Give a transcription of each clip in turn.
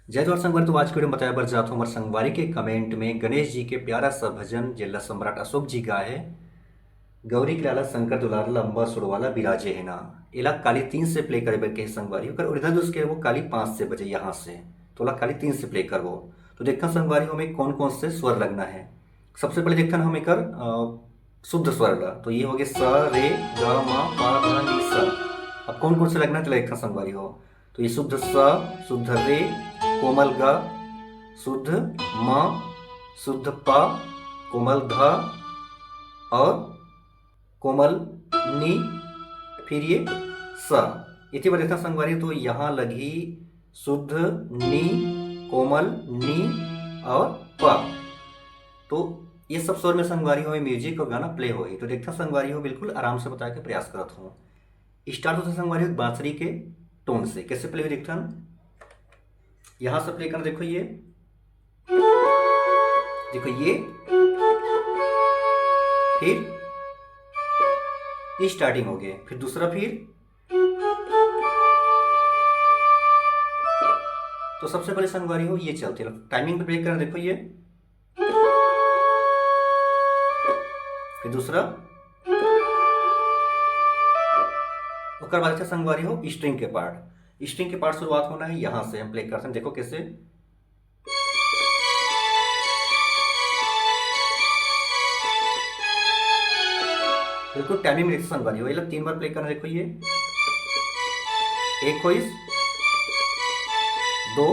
जय द्वार संगवारी। तो आज के वीडियो में बताया बर जात हूँ संगवारी के कमेंट में गणेश जी के प्यारा सा भजन जिला सम्राट अशोक जी का है। गौरी के लाला शंकर दुलार लंबा सुरवाला बिराजे है ना। इला काली 3 से प्ले करे बर के संगवारी कर ओरिजिनल उसके वो काली 5 से बजे यहाँ से तो ला काली 3 से प्ले करवो। तो देखा संगवारी हमें कौन कौन से स्वर लगना है। सबसे पहले देखा हमें कर शुद्ध स्वर ला तो ये हो गया स रे ग म प ध नि सा। अब कौन कौन से लगना है तो देखा संगवारी हो। तो ये शुद्ध स, शुद्ध रे, कोमल ग, शुद्ध म, शुद्ध प, कोमल ध और कोमल नी, फिर ये स। इतनी बार देखना संगवारी तो यहाँ लगी शुद्ध नी, कोमल नी और प। तो ये सब स्वर में संगवारी हो म्यूजिक और गाना प्ले हो तो देखता संगवारी हो बिल्कुल आराम से बता के प्रयास करत हूँ। स्टार्ट होता संगवारी हो बांसुरी के टोन से। कैसे प्ले हुई देखता यहां से प्ले करना। देखो ये, देखो ये, फिर ये स्टार्टिंग हो गए, फिर दूसरा, फिर तो सबसे पहले संगवारी हो ये चलते टाइमिंग पे प्ले करना। देखो ये, फिर दूसरा, उसके बाद संगवारी हो स्ट्रिंग के पार्ट। स्ट्रिंग के पार्ट शुरुआत होना है यहां से हम प्ले करते हैं। देखो कैसे, बिल्कुल टाइमिंग में संगवारी हो 3 बार प्ले करना। देखो ये 21 2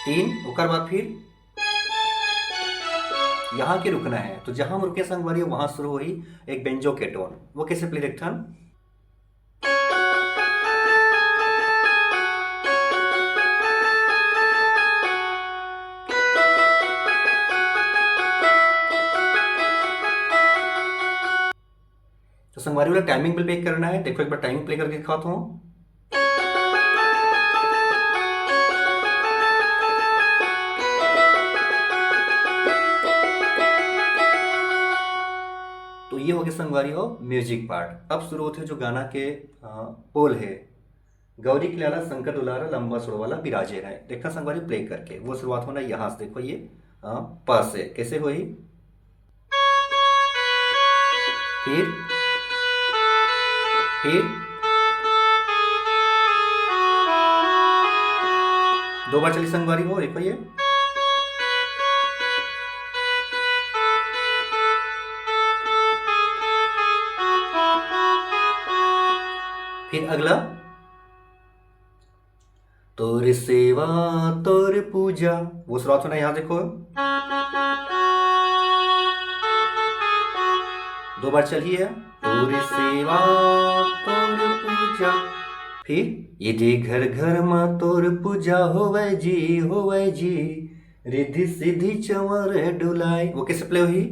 3 उसके बाद फिर यहाँ के रुकना है। तो जहां हम रुके संगवारी वहां शुरू हुई एक बेंजो के टोन। वो कैसे प्ले देखता तो संगवारी वाला टाइमिंग पे प्ले करना है। देखो एक बार टाइमिंग प्ले करके दिखाता हूँ। तो ये हो गया संगवारी हो म्यूजिक पार्ट। अब शुरू होते हैं जो गाना के बोल है। गौरी के लाला शंकर दुलारा लंबा सुरवाला बिराजे है। देखना संगवारी प्ले करके वो शुरुआत होना यहां से। देखो ये प से कैसे हुई, फिर 2 बार चली संगवारी हो। देखो ये, फिर अगला तोर सेवा तोर पूजा वो शुरुआत होना यहां। देखो 2 बार चलिए है तोर सेवा तोर पूजा। फिर यदि घर घर माँ तोर पूजा होवे जी रिद्धि सिद्धि चंवर डुलाई। वो कैसे प्ले हुई,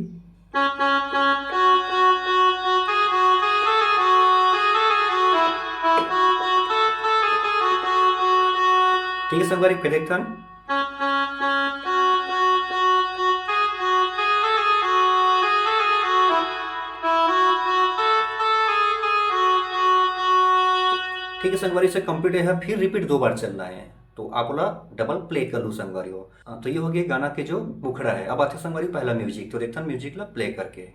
ठीक है संगवारी फिर देखता ठीक है संगवारी से कंप्लीट है। फिर रिपीट 2 बार चलना है तो आप बोला डबल प्ले कर लू संगवारी हो। तो ये हो गया गाना के जो मुखड़ा है। अब आते संगवारी पहला म्यूजिक। तो देखता म्यूजिक ला प्ले करके।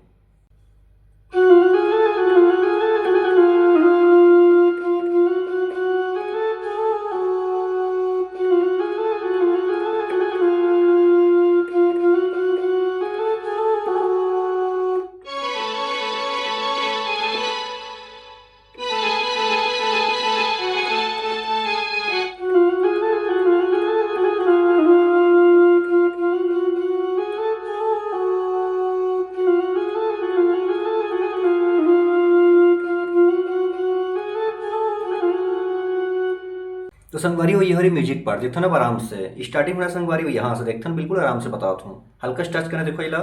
तो संगवारी हो ये हरी म्यूजिक पार्ट देखो ना आराम से। स्टार्टिंग वाला संगवारी हो यहाँ से देखते बिल्कुल आराम से बताओ हूँ। हल्का टच करना। देखो इला,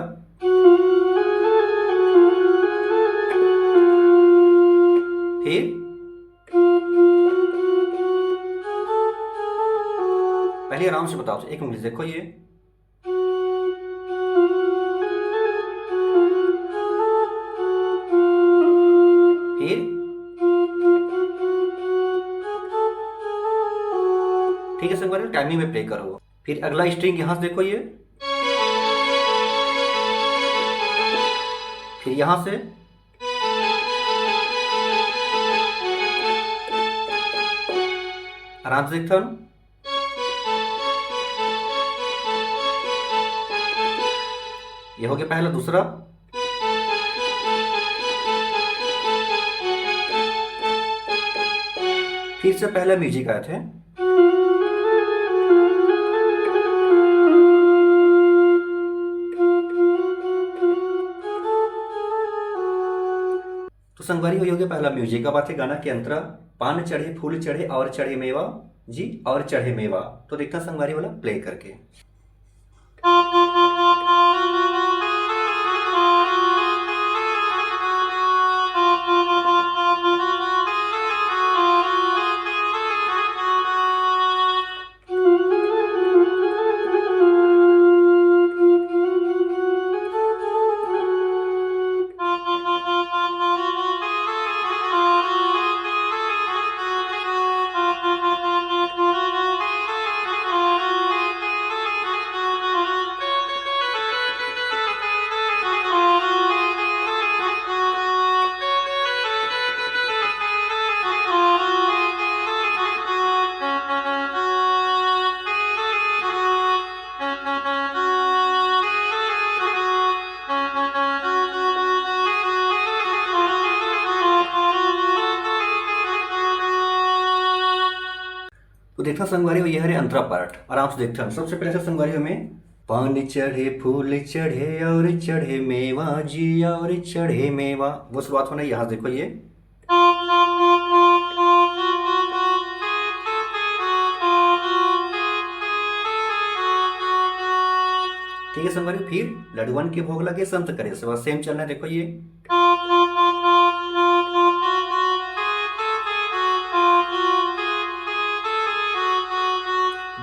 फिर पहले आराम से बताओ। एक मिनट देखो ये, फिर ठीक है संगवारी संगवारी टाइमिंग में प्ले करो। फिर अगला स्ट्रिंग यहाँ से देखो ये, फिर यहाँ से आराम से देखता हूँ। ये हो गया पहला। दूसरा फिर से पहला म्यूजिक आए थे, तो संगवारी हो गया पहला म्यूजिक। अब आते गाना के अंतरा, पान चढ़े फूल चढ़े और चढ़े मेवा जी, और चढ़े मेवा। तो देखना संगवारी वाला प्ले करके। तो देखना संगवारी हो, यह है अंतरा पार्ट। आराम से देखते हैं। सबसे पहले से संगवारी में, पान चढ़े फूल चढ़े और चढ़े मेवा जी, और चढ़े मेवा, वो शुरुआत होना। यहाँ देखो ये, ठीक है संगवारी। फिर लडुअन के भोग लगे संत करे सेम चलना है। देखो ये,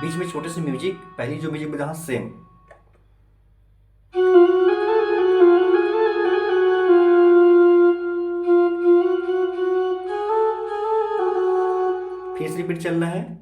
बीच में छोटे से म्यूजिक, पहली जो म्यूजिक बजा सेम, फिर से रिपीट चलना है।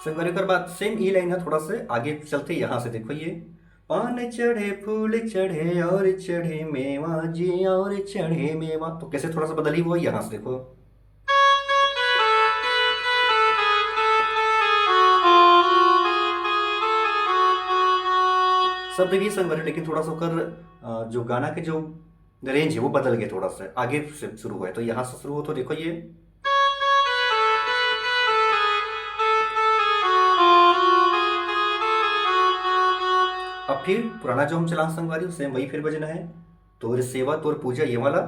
संगवारी के बाद सेम ई लाइन है, थोड़ा से आगे चलते यहाँ से देखो ये, पान चढ़े फूल चढ़े और चढ़े मेवा जी, और चढ़े मेवा। तो कैसे थोड़ा सा बदली हुआ यहाँ से देखो, सब देखिए संगवारी, लेकिन थोड़ा सा कर जो गाना के जो रेंज है वो बदल गया, थोड़ा सा आगे से शुरू हुआ है। तो यहाँ से शुरू हो, तो देखो ये, अब फिर पुराना जो हम चला संगवारी सेम वही फिर बजना है। तोर सेवा तोर पूजा, ये वाला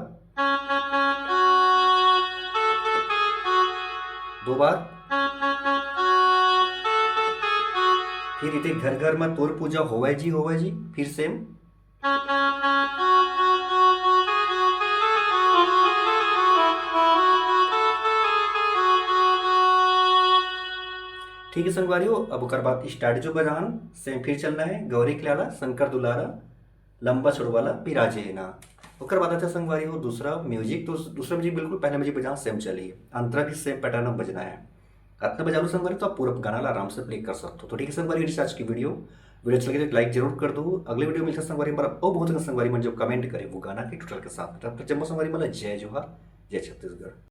2 बार। फिर इतने घर घर में तोर पूजा होवे जी, फिर सेम। ठीक है संगवारी हो। अब ओकर बाद स्टार्ट जो बजान सेम फिर चलना है, गौरी खिलाला शंकर दुलारा लंबा छुड़वाला बिराजे है ना। ओकर बाद अच्छा संगवारी हो दूसरा म्यूजिक, तो दूसरा म्यूजिक बिल्कुल पहले म्यूजिक बजाना सेम चलिए, अंतरा भी सेम पैटर्न में बजना है। इतना बजा लो संगवारी, तो आप पूरा गाना आराम से प्ले कर सकते हो। तो ठीक है संगवारी, रिसर्च की वीडियो अच्छा लगे तो लाइक जरूर कर दो। अगले वीडियो में संगवारी और बहुत संगवारी में जो कमेंट करे वो गाना के टोटल के साथ। तब तक जम्मू संगवारी मतलब जय जोहार, जय छत्तीसगढ़।